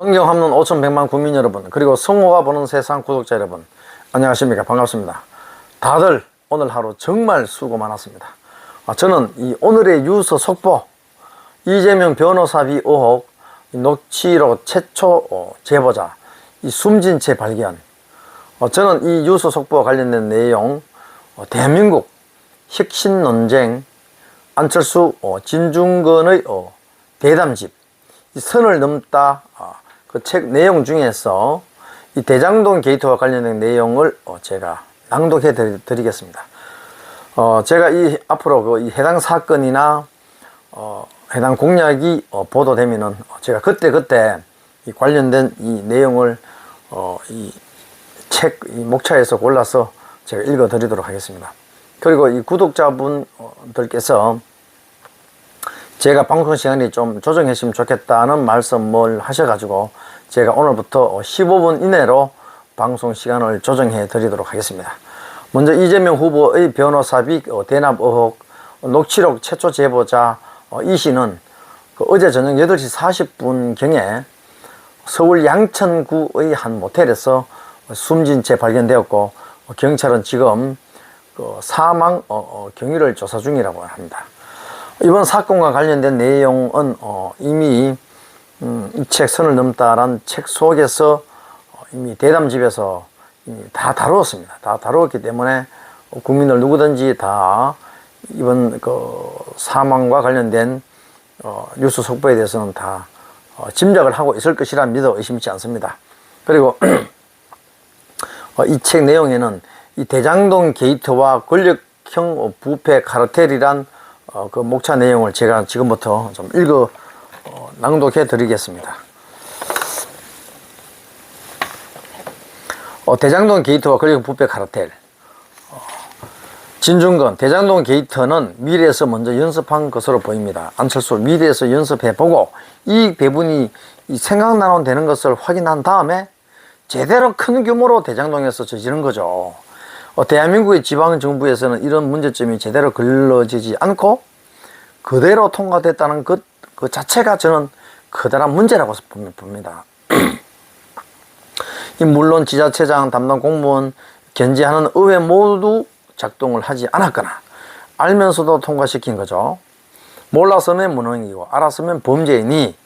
존경하는 5,100만 국민 여러분, 그리고 성호가 보는 세상 구독자 여러분, 안녕하십니까. 반갑습니다. 다들 오늘 하루 정말 수고 많았습니다. 저는 이 오늘의 뉴스 속보, 이재명 변호사비 의혹, 녹취록 최초 제보자, 이 숨진 채 발견, 저는 이 뉴스 속보와 관련된 내용, 대한민국 혁신 논쟁, 안철수 진중권의 대담집, 이 선을 넘다, 그 책 내용 중에서 이 대장동 게이트와 관련된 내용을 제가 낭독해 드리겠습니다. 제가 이 앞으로 이 해당 사건이나 해당 공약이 보도되면은 제가 그때 이 관련된 이 내용을 이 책 목차에서 골라서 제가 읽어 드리도록 하겠습니다. 그리고 이 구독자분들께서 제가 방송 시간이 좀 조정했으면 좋겠다는 말씀을 하셔가지고 제가 오늘부터 15분 이내로 방송 시간을 조정해 드리도록 하겠습니다. 먼저 이재명 후보의 변호사비 대납 의혹 녹취록 최초 제보자 이 씨는 어제 저녁 8시 40분경에 서울 양천구의 한 모텔에서 숨진 채 발견되었고, 경찰은 지금 사망 경위를 조사 중이라고 합니다. 이번 사건과 관련된 내용은 이미 이 책 선을 넘다란 책 속에서 이미 대담집에서 이미 다 다루었습니다. 다 다루었기 때문에 국민들 누구든지 다 이번 사망과 관련된 뉴스 속보에 대해서는 다 짐작을 하고 있을 것이라 믿어 의심치 않습니다. 그리고 이 책 내용에는 이 대장동 게이트와 권력형 부패 카르텔이란 그 목차 내용을 제가 지금부터 좀 낭독해 드리겠습니다. 대장동 게이트와 권력 부패 카르텔. 진중권, 대장동 게이트는 미래에서 먼저 연습한 것으로 보입니다. 안철수 미래에서 연습해보고 이익 배분이 생각나는 되는 것을 확인한 다음에 제대로 큰 규모로 대장동에서 저지른 거죠. 대한민국의 지방정부에서는 이런 문제점이 제대로 걸러지지 않고 그대로 통과됐다는 그 자체가 저는 커다란 문제라고 봅니다. 물론 지자체장, 담당 공무원, 견제하는 의회 모두 작동을 하지 않았거나 알면서도 통과시킨 거죠. 몰랐으면 무능이고 알았으면 범죄이니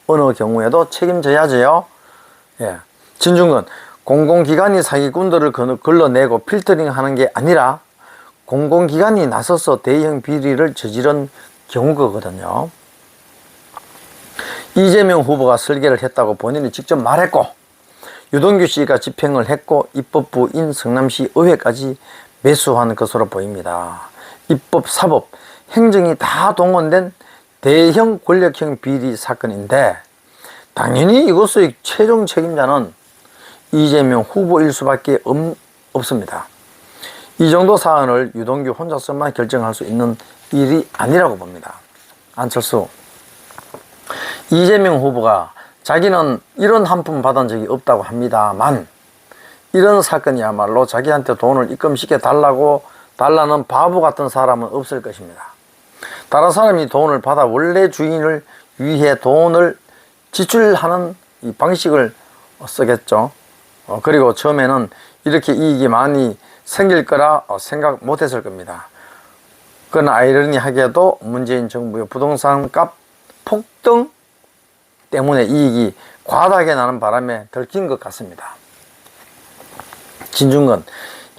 어느 경우에도 책임져야죠. 예. 진중권, 공공기관이 사기꾼들을 걸러내고 필터링하는 게 아니라 공공기관이 나서서 대형 비리를 저지른 경우거든요. 이재명 후보가 설계를 했다고 본인이 직접 말했고, 유동규 씨가 집행을 했고 입법부인 성남시 의회까지 매수한 것으로 보입니다. 입법, 사법, 행정이 다 동원된 대형 권력형 비리 사건인데 당연히 이것의 최종 책임자는 이재명 후보일 수밖에 없습니다. 이 정도 사안을 유동규 혼자서만 결정할 수 있는 일이 아니라고 봅니다. 안철수, 이재명 후보가 자기는 이런 한 푼 받은 적이 없다고 합니다만 이런 사건이야말로 자기한테 돈을 입금시켜 달라는 바보 같은 사람은 없을 것입니다. 다른 사람이 돈을 받아 원래 주인을 위해 돈을 지출하는 이 방식을 쓰겠죠. 그리고 처음에는 이렇게 이익이 많이 생길 거라 생각 못했을 겁니다. 그러나 아이러니하게도 문재인 정부의 부동산 값 폭등 때문에 이익이 과다하게 나는 바람에 들킨 것 같습니다. 진중권,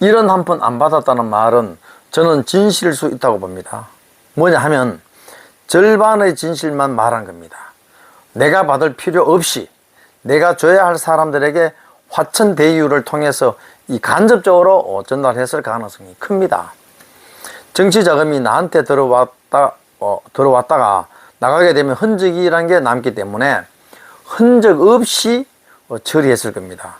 이런 한 푼 안 받았다는 말은 저는 진실일 수 있다고 봅니다. 뭐냐 하면 절반의 진실만 말한 겁니다. 내가 받을 필요 없이 내가 줘야 할 사람들에게 화천대유를 통해서 이 간접적으로 전달했을 가능성이 큽니다. 정치 자금이 나한테 들어왔다가 나가게 되면 흔적이라는 게 남기 때문에 흔적 없이 처리했을 겁니다.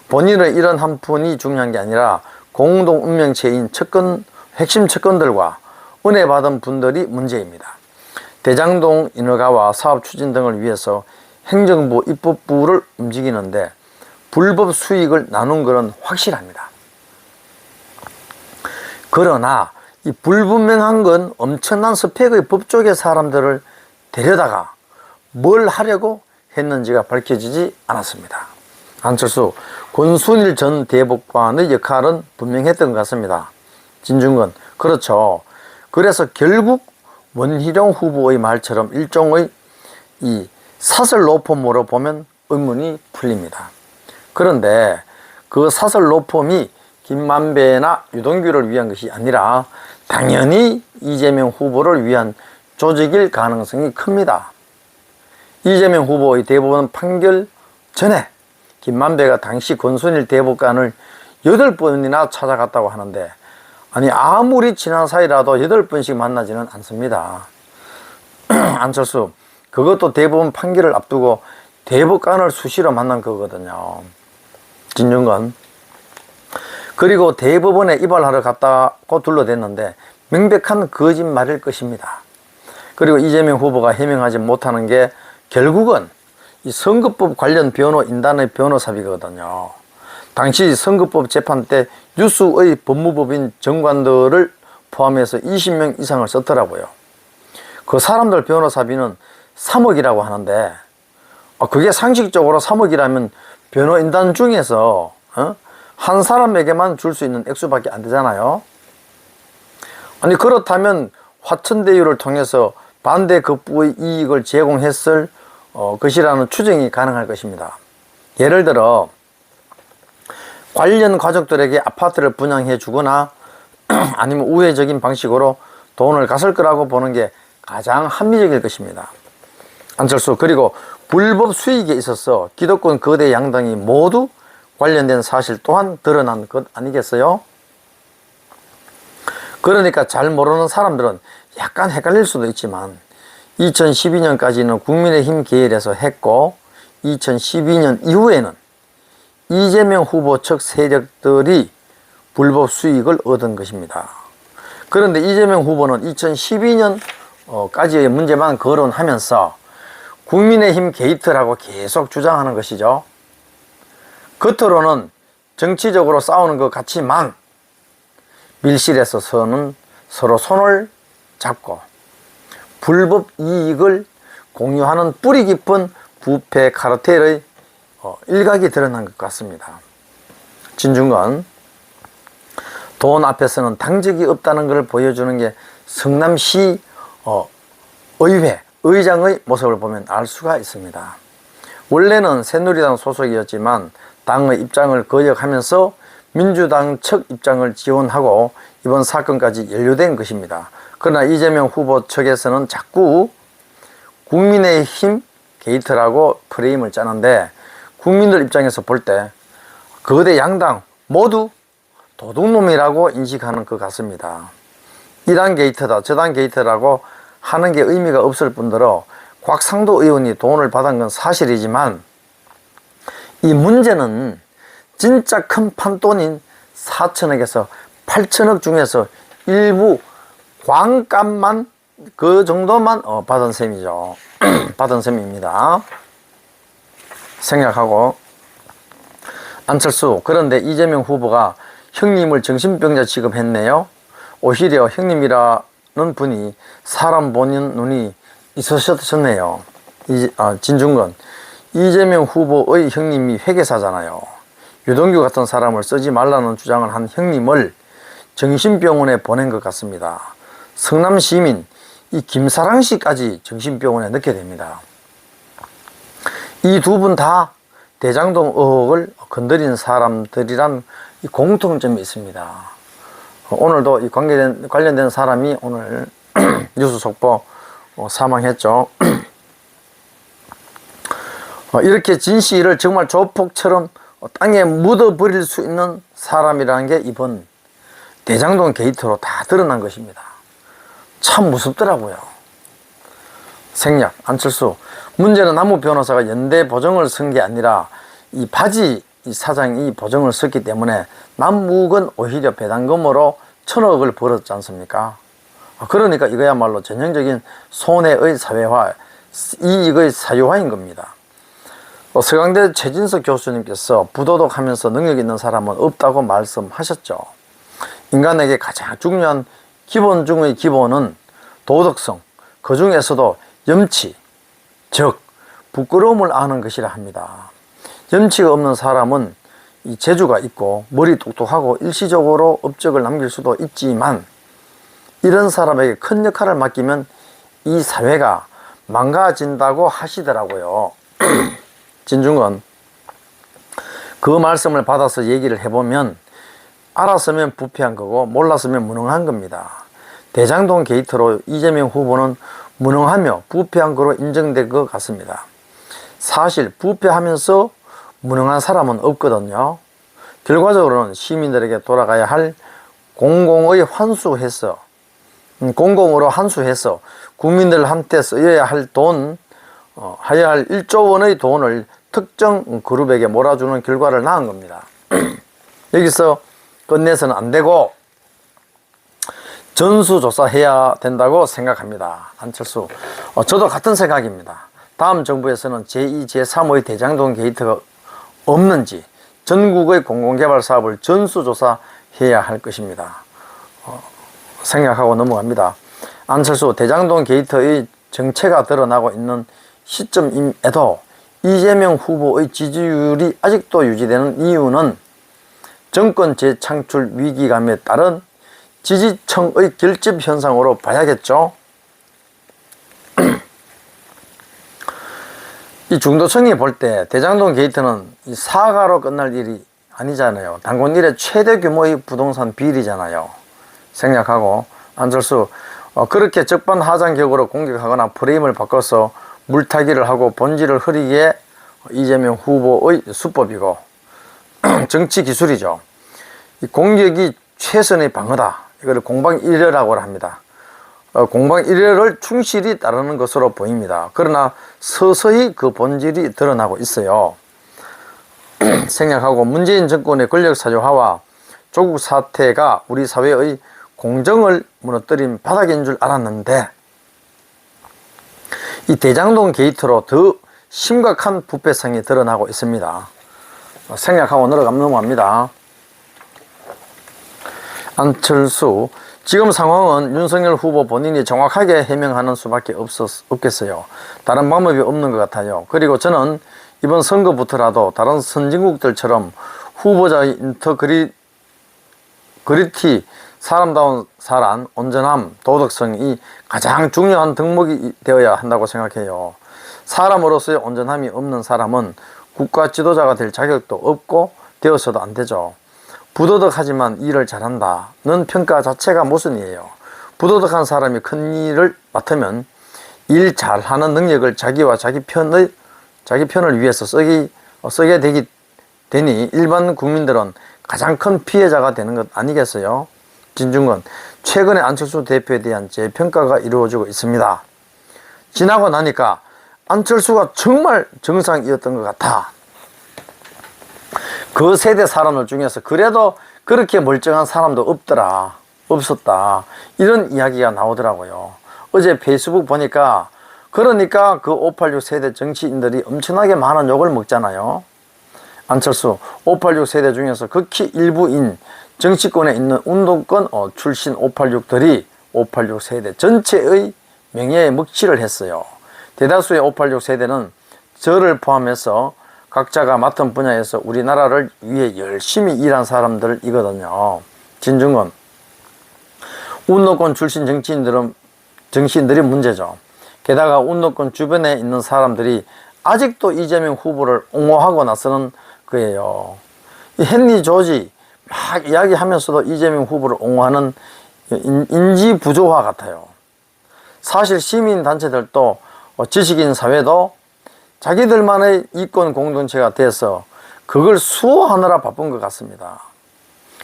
본인의 이런 한 푼이 중요한 게 아니라 공동 운명체인 핵심 측근들과 은혜 받은 분들이 문제입니다. 대장동 인허가와 사업 추진 등을 위해서 행정부, 입법부를 움직이는데 불법 수익을 나눈 것은 확실합니다. 그러나 이 불분명한 건 엄청난 스펙의 법조계 사람들을 데려다가 뭘 하려고 했는지가 밝혀지지 않았습니다. 안철수, 권순일 전 대법관의 역할은 분명했던 것 같습니다. 진중권, 그렇죠. 그래서 결국 원희룡 후보의 말처럼 일종의 이 사설 로펌으로 보면 의문이 풀립니다. 그런데 그 사설 로펌이 김만배나 유동규를 위한 것이 아니라 당연히 이재명 후보를 위한 조직일 가능성이 큽니다. 이재명 후보의 대법원 판결 전에 김만배가 당시 권순일 대법관을 8번이나 찾아갔다고 하는데, 아니 아무리 친한 사이라도 8번씩 만나지는 않습니다. 안철수, 그것도 대법원 판결을 앞두고 대법관을 수시로 만난 거거든요. 진중권, 그리고 대법원에 입원하러 갔다고 둘러댔는데 명백한 거짓말일 것입니다. 그리고 이재명 후보가 해명하지 못하는 게 결국은 이 선거법 관련 변호 인단의 변호사비거든요. 당시 선거법 재판 때 유수의 법무법인 정관들을 포함해서 20명 이상을 썼더라고요. 그 사람들 변호사비는 3억이라고 하는데, 그게 상식적으로 3억이라면 변호인단 중에서 한 사람에게만 줄 수 있는 액수밖에 안 되잖아요. 아니 그렇다면 화천대유를 통해서 반대급부의 이익을 제공했을 것이라는 추정이 가능할 것입니다. 예를 들어 관련 가족들에게 아파트를 분양해 주거나 아니면 우회적인 방식으로 돈을 갔을 거라고 보는 게 가장 합리적일 것입니다. 안철수, 그리고 불법 수익에 있어서 기득권 거대 양당이 모두 관련된 사실 또한 드러난 것 아니겠어요? 그러니까 잘 모르는 사람들은 약간 헷갈릴 수도 있지만 2012년까지는 국민의힘 계열에서 했고 2012년 이후에는 이재명 후보 측 세력들이 불법 수익을 얻은 것입니다. 그런데 이재명 후보는 2012년까지의 문제만 거론하면서 국민의힘 게이트라고 계속 주장하는 것이죠. 겉으로는 정치적으로 싸우는 것 같지만 밀실에서는 서로 손을 잡고 불법 이익을 공유하는 뿌리 깊은 부패 카르텔의 일각이 드러난 것 같습니다. 진중권, 돈 앞에서는 당적이 없다는 것을 보여주는 게 성남시 의회 의장의 모습을 보면 알 수가 있습니다. 원래는 새누리당 소속이었지만 당의 입장을 거역하면서 민주당 측 입장을 지원하고 이번 사건까지 연루된 것입니다. 그러나 이재명 후보 측에서는 자꾸 국민의힘 게이트라고 프레임을 짜는데 국민들 입장에서 볼 때 거대 양당 모두 도둑놈이라고 인식하는 것 같습니다. 이단 게이트다 저단 게이트라고 하는 게 의미가 없을 뿐더러 곽상도 의원이 돈을 받은 건 사실이지만 이 문제는 진짜 큰 판돈인 4천억에서 8천억 중에서 일부 광값만 그 정도만 받은 셈이죠. 받은 셈입니다. 생각하고 안철수, 그런데 이재명 후보가 형님을 정신병자 취급했네요. 오히려 형님이라는 분이 사람 보는 눈이 있으셨네요. 진중권, 이재명 후보의 형님이 회계사잖아요. 유동규 같은 사람을 쓰지 말라는 주장을 한 형님을 정신병원에 보낸 것 같습니다. 성남시민 이 김사랑 씨까지 정신병원에 넣게 됩니다. 이 두 분 다 대장동 의혹을 건드린 사람들이란 공통점이 있습니다. 오늘도 이 관련된 사람이 오늘 뉴스 속보 사망했죠. 이렇게 진실을 정말 조폭처럼 땅에 묻어버릴 수 있는 사람이라는 게 이번 대장동 게이트로 다 드러난 것입니다. 참 무섭더라고요. 생략, 안철수, 문제는 남욱 변호사가 연대 보증을 쓴 게 아니라 이 바지 사장이 보증을 썼기 때문에 남욱은 오히려 배당금으로 1,000억을 벌었지 않습니까? 그러니까 이거야말로 전형적인 손해의 사회화, 이익의 사유화인 겁니다. 서강대 최진석 교수님께서 부도덕하면서 능력 있는 사람은 없다고 말씀하셨죠. 인간에게 가장 중요한 기본 중의 기본은 도덕성, 그 중에서도 염치, 즉 부끄러움을 아는 것이라 합니다. 염치가 없는 사람은 이 재주가 있고 머리 똑똑하고 일시적으로 업적을 남길 수도 있지만 이런 사람에게 큰 역할을 맡기면 이 사회가 망가진다고 하시더라고요. 진중권, 그 말씀을 받아서 얘기를 해보면 알았으면 부패한 거고 몰랐으면 무능한 겁니다. 대장동 게이트로 이재명 후보는 무능하며 부패한 거로 인정된 것 같습니다. 사실 부패하면서 무능한 사람은 없거든요. 결과적으로는 시민들에게 돌아가야 할 공공으로 환수해서 국민들한테 써야 할 돈, 해야 할 1조 원의 돈을 특정 그룹에게 몰아주는 결과를 낳은 겁니다. 여기서 끝내서는 안 되고 전수조사해야 된다고 생각합니다. 안철수, 저도 같은 생각입니다. 다음 정부에서는 제2, 제3의 대장동 게이트가 없는지 전국의 공공개발 사업을 전수조사해야 할 것입니다. 생각하고 넘어갑니다. 안철수, 대장동 게이트의 정체가 드러나고 있는 시점임에도 이재명 후보의 지지율이 아직도 유지되는 이유는 정권 재창출 위기감에 따른 지지층의 결집 현상으로 봐야겠죠. 이 중도층이 볼 때 대장동 게이트는 이 사과로 끝날 일이 아니잖아요. 당권 이래 최대 규모의 부동산 비리잖아요. 생략하고 안철수, 그렇게 적반하장격으로 공격하거나 프레임을 바꿔서 물타기를 하고 본질을 흐리기에 이재명 후보의 수법이고 정치 기술이죠. 이 공격이 최선의 방어다. 이걸 공방일여라고 합니다. 공방일여를 충실히 따르는 것으로 보입니다. 그러나 서서히 그 본질이 드러나고 있어요. 생략하고 문재인 정권의 권력 사조화와 조국 사태가 우리 사회의 공정을 무너뜨린 바닥인 줄 알았는데 이 대장동 게이트로 더 심각한 부패성이 드러나고 있습니다. 생략하고 넘어갑니다. 안철수, 지금 상황은 윤석열 후보 본인이 정확하게 해명하는 수밖에 없겠어요. 다른 방법이 없는 것 같아요. 그리고 저는 이번 선거부터라도 다른 선진국들처럼 후보자의 인터그리티, 사람다운 사람, 온전함, 도덕성이 가장 중요한 덕목이 되어야 한다고 생각해요. 사람으로서의 온전함이 없는 사람은 국가 지도자가 될 자격도 없고 되어서도 안 되죠. 부도덕하지만 일을 잘한다는 평가 자체가 모순이에요. 부도덕한 사람이 큰 일을 맡으면 일 잘하는 능력을 자기와 자기 편을 위해서 쓰게 되니 일반 국민들은 가장 큰 피해자가 되는 것 아니겠어요? 진중권, 최근에 안철수 대표에 대한 재평가가 이루어지고 있습니다. 지나고 나니까 안철수가 정말 정상이었던 것 같아. 그 세대 사람들 중에서 그래도 그렇게 멀쩡한 사람도 없었다. 이런 이야기가 나오더라고요. 어제 페이스북 보니까 그러니까 그 586 세대 정치인들이 엄청나게 많은 욕을 먹잖아요. 안철수, 586 세대 중에서 극히 일부인 정치권에 있는 운동권 출신 586들이 586 세대 전체의 명예에 먹칠을 했어요. 대다수의 586 세대는 저를 포함해서 각자가 맡은 분야에서 우리나라를 위해 열심히 일한 사람들이거든요. 진중권, 운동권 출신 정치인들이 문제죠. 게다가 운동권 주변에 있는 사람들이 아직도 이재명 후보를 옹호하고 나서는 거예요. 이 헨리 조지 막 이야기하면서도 이재명 후보를 옹호하는 인지 부조화 같아요. 사실 시민단체들도 지식인 사회도 자기들만의 이권 공동체가 돼서 그걸 수호하느라 바쁜 것 같습니다.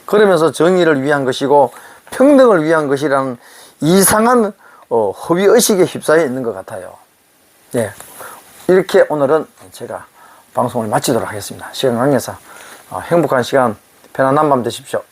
그러면서 정의를 위한 것이고 평등을 위한 것이라는 이상한 허위의식에 휩싸여 있는 것 같아요. 예, 이렇게 오늘은 제가 방송을 마치도록 하겠습니다. 시간 관계상 행복한 시간, 편안한 밤 되십시오.